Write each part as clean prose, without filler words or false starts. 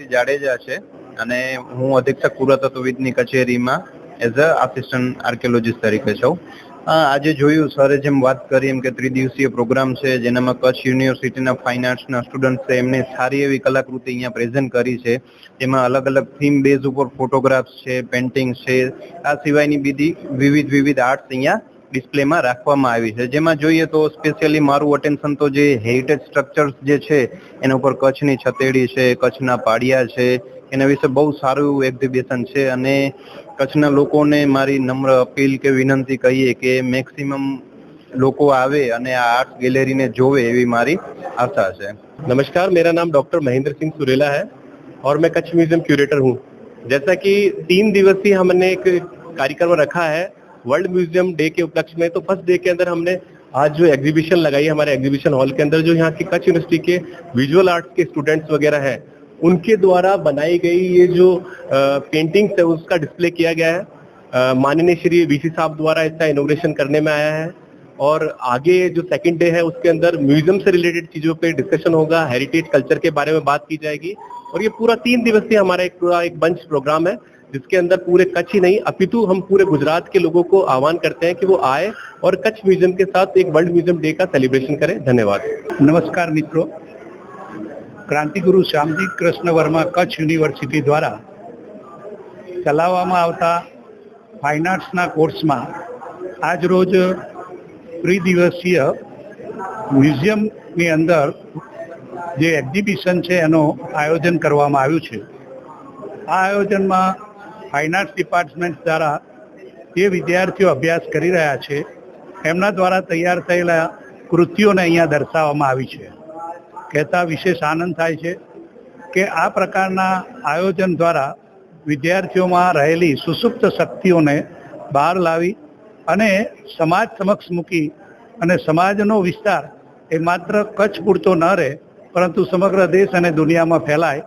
ભારતી જાડેજા છે અને હું અધિક્ષક પુરાતત્વવિદની કચેરીમાં એઝ અ આસિસ્ટન્ટ આર્કિયોલોજીસ્ટ તરીકે છું. આજે જોયું સરે જેમ વાત કરી એમ કે ત્રિદિવસીય પ્રોગ્રામ છે જેનામાં કચ્છ યુનિવર્સિટીના ફાઇન આર્ટ્સના સ્ટુડન્ટ છે એમને સારી એવી કલાકૃતિ અહીંયા પ્રેઝન્ટ કરી છે. એમાં અલગ અલગ થીમ બેઝ ઉપર ફોટોગ્રાફ્સ છે, પેઇન્ટિંગ્સ છે, આ સિવાયની બીજી વિવિધ આર્ટ્સ અહીંયા ડિસ્પ્લેમાં રાખવામાં આવી છે. જેમાં જોઈએ તો સ્પેશિયલી મારું અટેન્શન તો જે હેરિટેજ સ્ટ્રક્ચર્સ જે છે એના ઉપર કચ્છની છતેડી છે, કચ્છના પાડિયા છે, એના વિશે બહુ સારું એવું એક્ઝિબિશન છે અને કચ્છના લોકોને મારી નમ્ર અપીલ કે વિનંતી કહીએ કે મેક્સિમમ લોકો આવે અને આ आर्ट गैलरी ने जोवे एवी मारी आशा है। नमस्कार, मेरा नाम डॉक्टर महेंद्र सिंह सुरेला है और मैं कच्छ म्यूजियम क्यूरेटर हूँ। जैसा कि 3 दिवसीय हमने एक कार्यक्रम रखा है वर्ल्ड म्यूजियम डे के उपलक्ष्य में, तो फर्स्ट डे के अंदर हमने आज जो एग्जीबिशन लगाई हमारे एग्जीबिशन हॉल के अंदर, जो यहाँ की कच्छ यूनिवर्सिटी के विजुअल आर्ट्स के स्टूडेंट्स वगैरह हैं उनके द्वारा बनाई गई ये जो पेंटिंग्स है उसका डिस्प्ले किया गया है। माननीय श्री वीसी साहब द्वारा इसका इनॉग्रेशन करने में आया है और आगे जो सेकंड डे है उसके अंदर म्यूजियम से रिलेटेड चीजों पे डिस्कशन होगा, हेरिटेज कल्चर के बारे में बात की जाएगी और ये पूरा 3 दिवसीय हमारा एक बंच प्रोग्राम है जिसके अंदर पूरे कच्छ ही नहीं अपितु हम पूरे गुजरात के लोगों को आह्वान करते हैं कि वो आए और कच्छ म्यूजियम के साथ एक वर्ल्ड म्यूजियम डे का सेलिब्रेशन करें। धन्यवाद। नमस्कार मित्रों, क्रांतिगुरु श्यामजी कृष्ण वर्मा कच्छ यूनिवर्सिटी द्वारा चलावવામાં આવતા ફાઇન આર્ટ્સના કોર્સમાં આજ રોજ ત્રિદિવસીય મ્યુઝિયમની અંદર જે એક્ઝિબિશન છે એનું આયોજન કરવામાં આવ્યું છે। આ આયોજનમાં ફાઇન આર્ટ્સ ડિપાર્ટમેન્ટ દ્વારા જે વિદ્યાર્થીઓ અભ્યાસ કરી રહ્યા છે એમના દ્વારા તૈયાર થયેલા કૃતિઓને અહીંયા દર્શાવવામાં આવી છે। કહેતા વિશેષ આનંદ થાય છે કે આ પ્રકારના આયોજન દ્વારા વિદ્યાર્થીઓમાં રહેલી સુસુપ્ત શક્તિઓને બહાર લાવી અને સમાજ સમક્ષ મૂકી અને સમાજનો વિસ્તાર એ માત્ર કચ્છ પૂરતો ન રહે પરંતુ સમગ્ર દેશ અને દુનિયામાં ફેલાય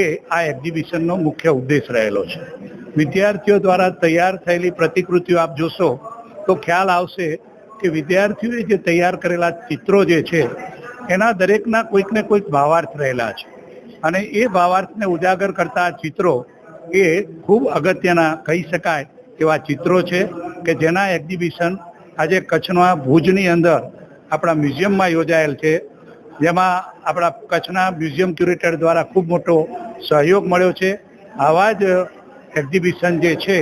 એ આ એક્ઝિબિશનનો મુખ્ય ઉદ્દેશ રહેલો છે। વિદ્યાર્થીઓ દ્વારા તૈયાર થયેલી પ્રતિકૃતિઓ આપ જોશો તો ખ્યાલ આવશે કે વિદ્યાર્થીઓએ જે તૈયાર કરેલા ચિત્રો જે છે એના દરેકના કોઈક ને કોઈક ભાવાર્થ રહેલા છે અને એ ભાવાર્થને ઉજાગર કરતા ચિત્રો એ ખૂબ અગત્યના કહી શકાય એવા ચિત્રો છે કે જેના એક્ઝિબિશન આજે કચ્છના ભુજની અંદર આપણા મ્યુઝિયમમાં યોજાયેલ છે, જેમાં આપણા કચ્છના મ્યુઝિયમ ક્યુરેટર દ્વારા ખૂબ મોટો સહયોગ મળ્યો છે। આવા જ એક્ઝિબિશન જે છે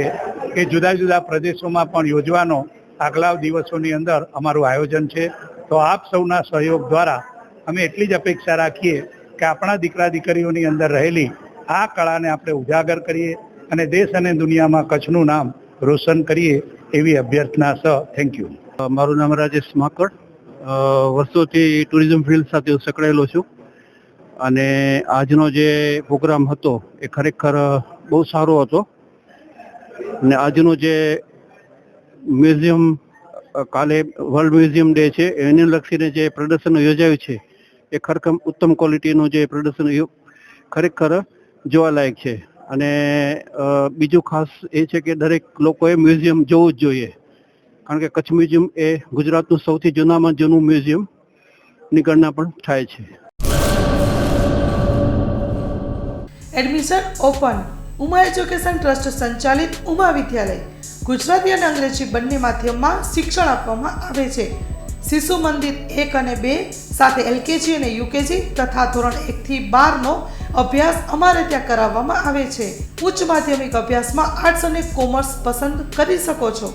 એ જુદા જુદા પ્રદેશોમાં પણ યોજવાનો આગલા દિવસોની અંદર અમારું આયોજન છે। તો આપ સૌના સહયોગ દ્વારા અમે એટલી જ અપેક્ષા રાખીએ કે આપણા દીકરા દીકરીઓની અંદર રહેલી આ કળાને આપણે ઉજાગર કરીએ અને દેશ અને દુનિયામાં કચ્છનું નામ રોશન કરીએ એવી અભ્યર્થના છે। Thank you. મારું નામ રાજેશ માકડ, વર્ષોથી ટુરિઝમ ફિલ્ડ સાથે સંકળાયેલો છું અને આજનો જે પ્રોગ્રામ હતો એ ખરેખર બહુ સારો હતો અને આજનો જે મ્યુઝિયમ કાલે વર્લ્ડ મ્યુઝિયમ ડે છે એને લક્ષીને જે પ્રદર્શન યોજાયું છે એ ખરેખર ઉત્તમ ક્વોલિટીનું જે પ્રદર્શન ખરેખર જોવાલાયક છે અને બીજું ખાસ એ છે કે દરેક લોકોએ મ્યુઝિયમ જોવું જ જોઈએ કારણ કે કચ્છ મ્યુઝિયમ એ ગુજરાતનું સૌથી જૂનામાં જૂનું મ્યુઝિયમની ગણના પણ થાય છે। Admission open. Uma education trust સંચાલિત ઉમા વિદ્યાલય ગુજરાતી અને અંગ્રેજી બંને માધ્યમમાં શિક્ષણ આપવામાં આવે છે। શિશુ મંદિર 1 અને 2 સાથે એલકેજી અને યુકેજી તથા ધોરણ 1 થી 12નો અભ્યાસ અમારે ત્યાં કરાવવામાં આવે છે। ઉચ્ચ માધ્યમિક અભ્યાસમાં આર્ટ્સ અને કોમર્સ પસંદ કરી શકો છો।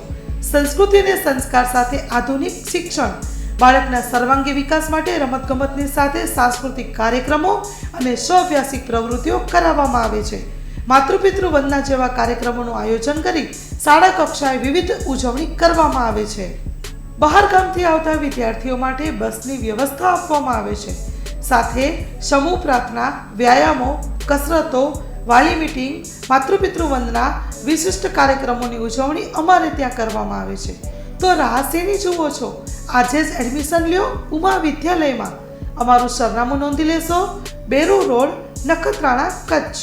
સંસ્કૃતિ અને સંસ્કાર સાથે આધુનિક શિક્ષણ। બાળકના સર્વાંગી વિકાસ માટે રમતગમતની સાથે સાંસ્કૃતિક કાર્યક્રમો અને સ્વઅભ્યાસિક પ્રવૃત્તિઓ કરાવવામાં આવે છે। માતૃપિતૃ વંદના જેવા કાર્યક્રમોનું આયોજન કરી શાળા કક્ષાએ વિવિધ ઉજવણી કરવામાં આવે છે। બહાર ગામથી આવતા વિદ્યાર્થીઓ માટે બસની વ્યવસ્થા આપવામાં આવે છે। સાથે સમૂહ પ્રાર્થના, વ્યાયામો, કસરતો, વાલી મીટિંગ, માતૃપિતૃ વંદના, વિશિષ્ટ કાર્યક્રમોની ઉજવણી અમારે ત્યાં કરવામાં આવે છે। તો રાહ શેની જુઓ છો? આજે જ એડમિશન લ્યો ઉમા વિદ્યાલયમાં। અમારું સરનામું નોંધી લેશો, બેરુ રોડ, નખત્રાણા, કચ્છ।